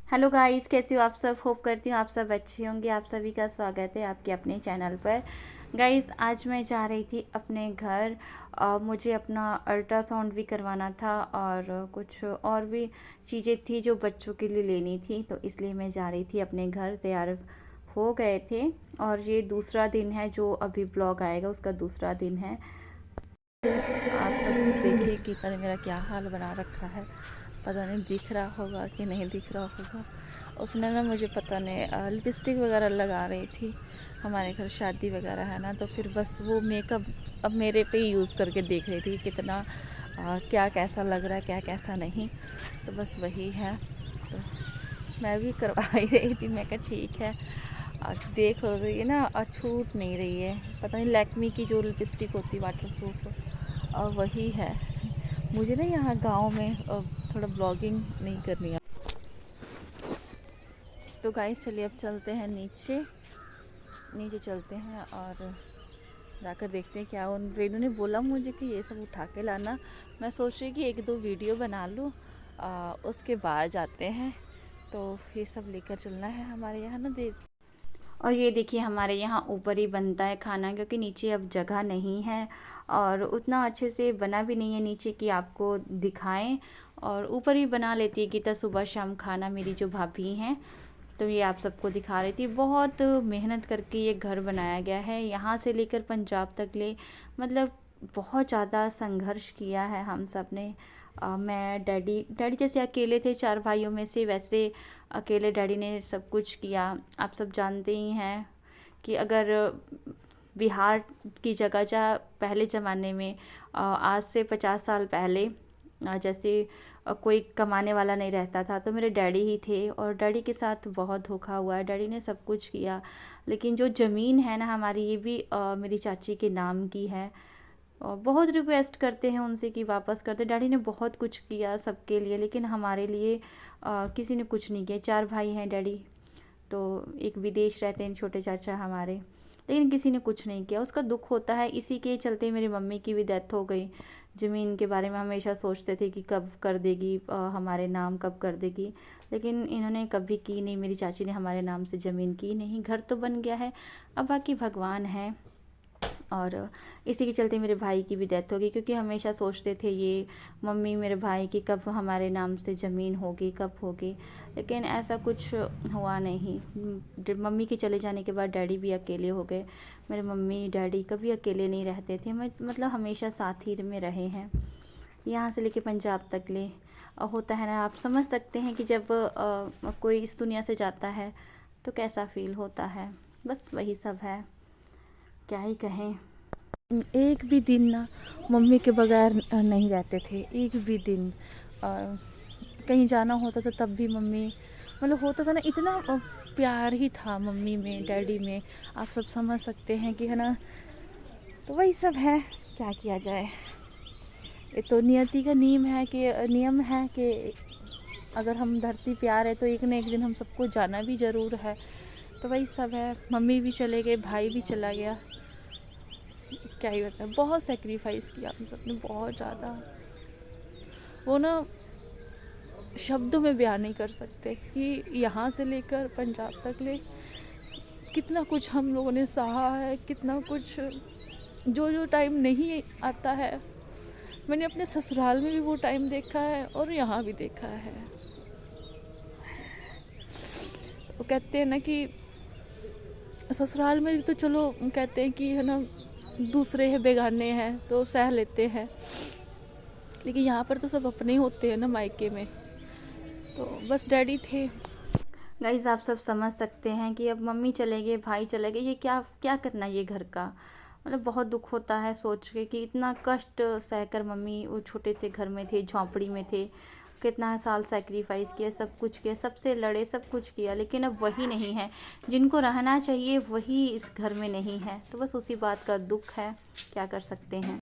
Hello guys, कैसे हो आप सब। होप करती हूँ आप सब अच्छे होंगे। आप सभी का स्वागत है आपके अपने चैनल पर। गाइस, आज मैं जा रही थी अपने घर और मुझे अपना अल्ट्रासाउंड भी करवाना था और कुछ और भी चीज़ें थी जो बच्चों के लिए लेनी थी, तो इसलिए मैं जा रही थी अपने घर। तैयार हो गए थे और ये दूसरा दिन है जो अभी ब्लॉग आएगा, उसका दूसरा दिन है। आप सब देखिए कि तरह मेरा क्या हाल बना रखा है। पता नहीं दिख रहा होगा कि नहीं दिख रहा होगा। उसने ना मुझे पता नहीं लिपस्टिक वगैरह लगा रही थी। हमारे घर शादी वगैरह है ना, तो फिर बस वो मेकअप अब मेरे पे ही यूज़ करके देख रही थी कितना क्या कैसा लग रहा है, क्या कैसा नहीं। तो बस वही है, तो मैं भी करवा ही रही थी। मैं कहा ठीक है। देख रही है ना, छूट नहीं रही है। पता नहीं लैक्मी की जो लिपस्टिक होती वाटर प्रूफ, और वही है। मुझे ना यहाँ गांव में थोड़ा ब्लॉगिंग नहीं करनी है। तो गाइस चलिए अब चलते हैं नीचे। नीचे चलते हैं और जाकर देखते हैं क्या। उन रेनू ने बोला मुझे कि ये सब उठा के लाना। मैं सोच रही कि एक दो वीडियो बना लूँ, उसके बाद जाते हैं। तो ये सब लेकर चलना है हमारे यहाँ ना। देख, और ये देखिए हमारे यहाँ ऊपर ही बनता है खाना, क्योंकि नीचे अब जगह नहीं है और उतना अच्छे से बना भी नहीं है नीचे कि आपको दिखाएं। और ऊपर ही बना लेती है गीता सुबह शाम खाना, मेरी जो भाभी हैं। तो ये आप सबको दिखा रही थी। बहुत मेहनत करके ये घर बनाया गया है, यहाँ से लेकर पंजाब तक ले, मतलब बहुत ज़्यादा संघर्ष किया है हम सब ने। मैं डैडी डैडी जैसे अकेले थे चार भाइयों में से, वैसे अकेले डैडी ने सब कुछ किया। आप सब जानते ही हैं कि अगर बिहार की जगह जहाँ पहले ज़माने में आज से 50 साल पहले जैसे कोई कमाने वाला नहीं रहता था, तो मेरे डैडी ही थे और डैडी के साथ बहुत धोखा हुआ है। डैडी ने सब कुछ किया, लेकिन जो ज़मीन है ना हमारी, ये भी मेरी चाची के नाम की है। और बहुत रिक्वेस्ट करते हैं उनसे कि वापस कर दे। डैडी ने बहुत कुछ किया सबके लिए, लेकिन हमारे लिए किसी ने कुछ नहीं किया। चार भाई हैं डैडी, तो एक विदेश रहते हैं छोटे चाचा हमारे, लेकिन किसी ने कुछ नहीं किया। उसका दुख होता है। इसी के चलते मेरी मम्मी की भी डेथ हो गई। ज़मीन के बारे में हमेशा सोचते थे कि कब कर देगी, हमारे नाम कब कर देगी, लेकिन इन्होंने कभी की नहीं। मेरी चाची ने हमारे नाम से ज़मीन की नहीं। घर तो बन गया है, अब बाकी भगवान है। और इसी के चलते मेरे भाई की भी डेथ हो गई, क्योंकि हमेशा सोचते थे ये मम्मी मेरे भाई की कब हमारे नाम से ज़मीन होगी, कब होगी, लेकिन ऐसा कुछ हुआ नहीं। मम्मी के चले जाने के बाद डैडी भी अकेले हो गए। मेरे मम्मी डैडी कभी अकेले नहीं रहते थे, मतलब हमेशा साथ ही में रहे हैं, यहाँ से लेके पंजाब तक ले। होता है ना, आप समझ सकते हैं कि जब कोई इस दुनिया से जाता है तो कैसा फील होता है। बस वही सब है, क्या ही कहें। एक भी दिन ना मम्मी के बगैर नहीं रहते थे, एक भी दिन। कहीं जाना होता था तब भी मम्मी, मतलब होता था ना, इतना प्यार ही था मम्मी में डैडी में। आप सब समझ सकते हैं कि है ना। तो वही सब है, क्या किया जाए। ये तो नियति का नियम है कि अगर हम धरती पे आ रहे तो एक न एक दिन हम सबको जाना भी ज़रूर है। तो वही सब है। मम्मी भी चले गए, भाई भी चला गया। क्या ही बताएं, बहुत सेक्रीफाइस किया हम सब ने, बहुत ज़्यादा। वो ना शब्दों में बयान नहीं कर सकते कि यहाँ से लेकर पंजाब तक ले कितना कुछ हम लोगों ने सहा है, कितना कुछ। जो जो टाइम नहीं आता है, मैंने अपने ससुराल में भी वो टाइम देखा है और यहाँ भी देखा है। वो कहते हैं ना कि ससुराल में तो चलो कहते हैं कि है ना, दूसरे हैं बेगाने हैं तो सह लेते हैं, लेकिन यहाँ पर तो सब अपने ही होते हैं ना मायके में। तो बस डैडी थे। गाइस, आप सब समझ सकते हैं कि अब मम्मी चले गए, भाई चले गए, ये क्या क्या करना ये घर का। मतलब बहुत दुख होता है सोच के कि इतना कष्ट सहकर मम्मी वो छोटे से घर में थे, झोंपड़ी में थे, कितना साल सेक्रीफाइस किया, सब कुछ किया, सबसे लड़े, सब कुछ किया, लेकिन अब वही नहीं है। जिनको रहना चाहिए वही इस घर में नहीं है। तो बस उसी बात का दुख है, क्या कर सकते हैं।